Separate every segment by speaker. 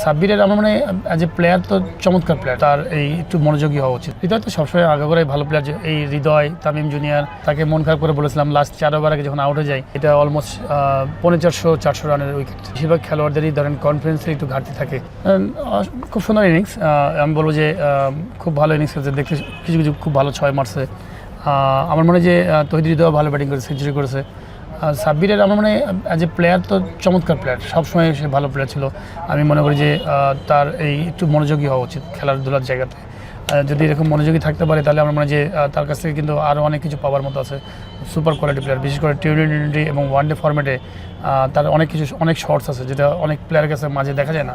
Speaker 1: সাব্বিরের আমার মানে অ্যাজ এ প্লেয়ার তো চমৎকার প্লেয়ার, তার এই একটু মনোযোগী হওয়া উচিত। হৃদয় তো সবসময় আগাগোড়াই ভালো প্লেয়ার। এই হৃদয় তামিম জুনিয়র, তাকে মন খারাপ করে বলেছিলাম লাস্ট 4 ওভার আগে যখন আউট হয়ে যায়। এটা অলমোস্ট 450 রানের উইকেট। বেশিরভাগ খেলোয়াড়দেরই ধরেন কনফিডেন্সের একটু ঘাটতি থাকে। খুব সুন্দর ইনিংস, আমি বলবো যে খুব ভালো ইনিংস খেলছে, দেখতে কিছু কিছু খুব ভালো 6 মারছে। আমার মনে হয় যে তহিদ হৃদয় ভালো ব্যাটিং করেছে, সেঞ্চুরি করেছে। সাব্বিরের আমার মানে অ্যাজ এ প্লেয়ার তো চমৎকার প্লেয়ার, সবসময় সে ভালো প্লেয়ার ছিল। আমি মনে করি যে তার এই একটু মনোযোগী হওয়া উচিত খেলাধুলার জায়গাতে। যদি এরকম মনোযোগী থাকতে পারে তাহলে আমার মনে হয় যে তার কাছ থেকে কিন্তু আরও অনেক কিছু পাওয়ার মতো আছে। সুপার কোয়ালিটি প্লেয়ার, বিশেষ করে টি20 এবং ওয়ানডে ফরম্যাটে তার অনেক শর্টস আছে, যেটা অনেক প্লেয়ারের কাছে মাঝে দেখা যায় না।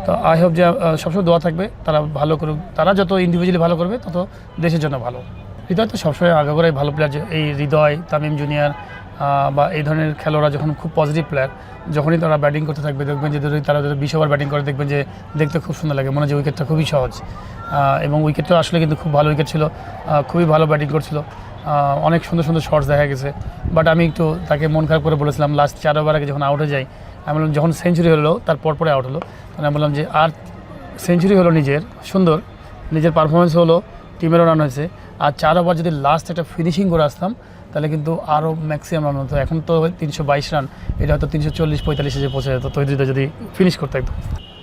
Speaker 1: তো আই হোপ যে সবসময় দোয়া থাকবে তারা ভালো করুক। তারা যত ইন্ডিভিজুয়ালি ভালো করবে তত দেশের জন্য ভালো। হৃদয় তো সবসময় আগাগোড়াই ভালো প্লেয়ার। এই হৃদয়, তামিম জুনিয়র বা এই ধরনের খেলোয়াড়রা যখন খুব পজিটিভ প্লেয়ার, যখনই তারা ব্যাটিং করতে থাকবে দেখবেন যে তারা 20 ওভার ব্যাটিং করে দেখবেন যে দেখতে খুব সুন্দর লাগে, মনে হয় যে উইকেটটা খুবই সহজ। এবং উইকেটটা আসলে কিন্তু খুব ভালো উইকেট ছিল, খুবই ভালো ব্যাটিং করছিল, অনেক সুন্দর সুন্দর শটস দেখা গেছে। বাট আমি একটু তাকে মন খারাপ করে বলেছিলাম লাস্ট 4 ওভার আগে যখন আউট হয়ে যায়। আমি বললাম যখন সেঞ্চুরি হলো তার পরে আউট হলো, তখন আমি বললাম যে আর সেঞ্চুরি হলো নিজের, সুন্দর নিজের পারফরমেন্স হলো, টিমেরও রান হয়েছে, আর 4 ওভার যদি লাস্ট একটা ফিনিশিং করে আসতাম তাহলে কিন্তু আরও ম্যাক্সিমাম রান হতো। এখন তো 322 রান, এটা হয়তো 340-45 পৌঁছে যেত তৈরিতে যদি ফিনিশ করতে একদম।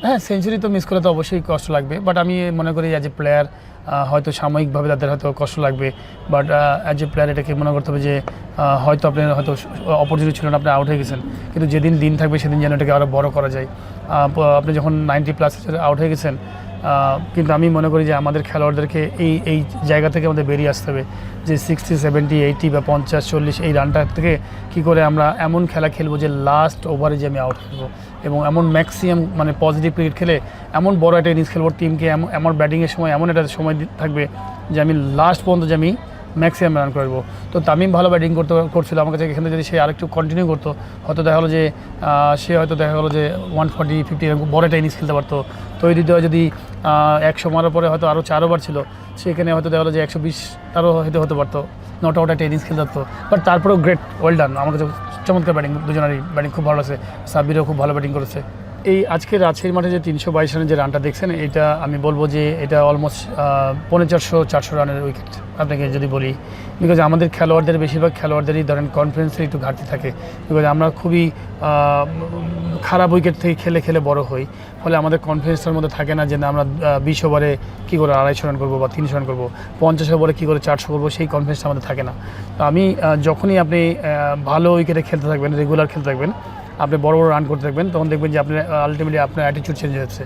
Speaker 1: হ্যাঁ, সেঞ্চুরি তো মিস করে তো অবশ্যই কষ্ট লাগবে, বাট আমি মনে করি অ্যাজ এ প্লেয়ার হয়তো সাময়িকভাবে তাদের হয়তো কষ্ট লাগবে, বাট অ্যাজ এ প্লেয়ার এটাকে মনে করতে হবে যে হয়তো আপনি হয়তো অপরচুনিটি ছিল না, আপনি আউট হয়ে গেছেন, কিন্তু যেদিন দিন থাকবে সেদিন যেন এটাকে আরও বড় করা যায়। আপনি যখন 90+ আউট হয়ে গেছেন, কিন্তু আমি মনে করি যে আমাদের খেলোয়াড়দেরকে এই জায়গা থেকে আমাদের বেরিয়ে আসতে হবে যে 60, 70, 80 বা 50, 40 এই রানটা থেকে কী করে আমরা এমন খেলা খেলবো যে লাস্ট ওভারে যে আমি আউট খেলবো, এবং এমন ম্যাক্সিমাম মানে পজিটিভ ক্রিকেট খেলে এমন বড় একটা ইনিংস খেলবো, টিমকে আমার ব্যাটিংয়ের সময় এমন একটা সময় থাকবে যে আমি লাস্ট পর্যন্ত যে আমি ম্যাক্সিমাম রান করবো। তো তামিম ভালো ব্যাটিং করছিল আমার কাছে, এখানে যদি সে আরেকটু কন্টিনিউ করতো হয়তো দেখা হলো যে সে হয়তো দেখা গেলো যে 140-50 এরকম বড় একটা ইনিংস খেলতে পারতো। তৈরি দেওয়া যদি 100 মারার পরে হয়তো আরও 4 ওভার ছিল, সেখানে হয়তো দেখা গেলো যে 120 তারও হতে পারতো, নট আউট একটা ইনিংস খেলতে পারতো। বাট তারপরেও গ্রেট, ওয়েল ডান। আমার কাছে চমৎকার ব্যাটিং, দুজনেরই ব্যাটিং খুব ভালো আছে। সাব্বিরও খুব ভালো ব্যাটিং করেছে। এই আজকে রাজশাহীর মাঠে যে 322 রানের যে রানটা দেখছেন, এটা আমি বলবো যে এটা অলমোস্ট 450 রানের উইকেট আপনাকে যদি বলি। বিকজ আমাদের খেলোয়াড়দের বেশিরভাগ খেলোয়াড়দেরই ধরেন কনফিডেন্সের একটু ঘাটতি থাকে, বিকজ আমরা খুবই খারাপ উইকেট থেকে খেলে বড় হই, ফলে আমাদের কনফিডেন্সের মধ্যে থাকে না যে না আমরা 20 ওভারে কী করে 250 রান করবো বা 300 রান করবো, 50 ওভারে কী করে 400 করবো, সেই কনফিডেন্সটা আমাদের থাকে না। তো আমি যখনই আপনি ভালো উইকেটে খেলতে থাকবেন, রেগুলার খেলতে থাকবেন, আপনি বড় রান করতে থাকবেন, তখন দেখবেন যে আপনার আলটিমেটলি আপনার অ্যাটিটিউড চেঞ্জ হচ্ছে।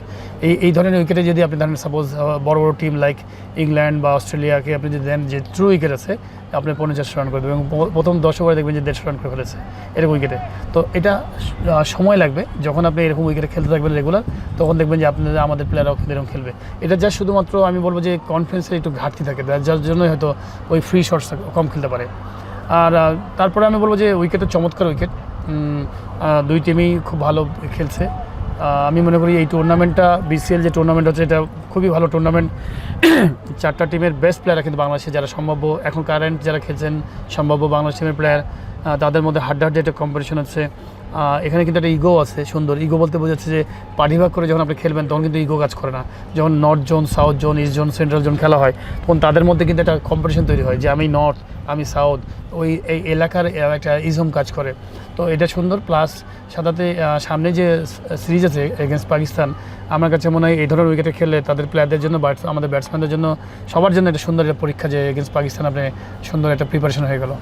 Speaker 1: এই ধরনের উইকেটে যদি আপনি ধরেন সাপোজ বড় টিম লাইক ইংল্যান্ড বা অস্ট্রেলিয়াকে আপনি যদি দেন যে ট্রু উইকেট আছে, আপনি 50 রান করে দেবেন এবং প্রথম 10 ওভারে দেখবেন যে 150 রান করে ফেলেছে এরকম উইকেটে। তো এটা সময় লাগবে, যখন আপনি এরকম উইকেটে খেলতে থাকবেন রেগুলার, তখন দেখবেন যে আপনারা আমাদের প্লেয়াররাও এরকম খেলবে। এটা যা শুধুমাত্র আমি বলবো যে কনফিডেন্সের একটু ঘাটতি থাকে, যার জন্যই হয়তো ওই ফ্রি শটস কম খেলতে পারে। আর তারপরে আমি বলবো যে উইকেটও চমৎকার উইকেট, দুই টিমই খুব ভালো খেলছে। আমি মনে করি এই টুর্নামেন্টটা BCL যে টুর্নামেন্ট হচ্ছে, এটা খুবই ভালো টুর্নামেন্ট। 4টা টিমের বেস্ট প্লেয়াররা কিন্তু বাংলাদেশে যারা সম্ভাব্য এখন কারেন্ট যারা খেলছেন সম্ভাব্য বাংলাদেশ টিমের প্লেয়ার, তাদের মধ্যে হাড্ডাহাড্ডি একটা কম্পিটিশন হচ্ছে। এখানে কিন্তু একটা ইগো আছে, সুন্দর ইগো বলতে বোঝাচ্ছে যে পাঠিভাগ করে যখন আপনি খেলবেন তখন কিন্তু ইগো কাজ করে না। যখন north zone, south zone, east zone, central zone খেলা হয়, তখন তাদের মধ্যে কিন্তু একটা কম্পিটিশন তৈরি হয় যে আমি নর্থ, আমি সাউথ, এই এলাকার একটা ইজম কাজ করে। তো এটা সুন্দর। প্লাস সাথে সামনে যে সিরিজ আছে এগেনস্ট পাকিস্তান, আমার কাছে মনে হয় এই ধরনের উইকেটে খেললে তাদের প্লেয়ারদের জন্য, আমাদের ব্যাটসম্যানদের জন্য, সবার জন্য একটা সুন্দর একটা পরীক্ষা যে এগেনস্ট পাকিস্তান আপনি সুন্দর একটা প্রিপারেশন হয়ে গেল।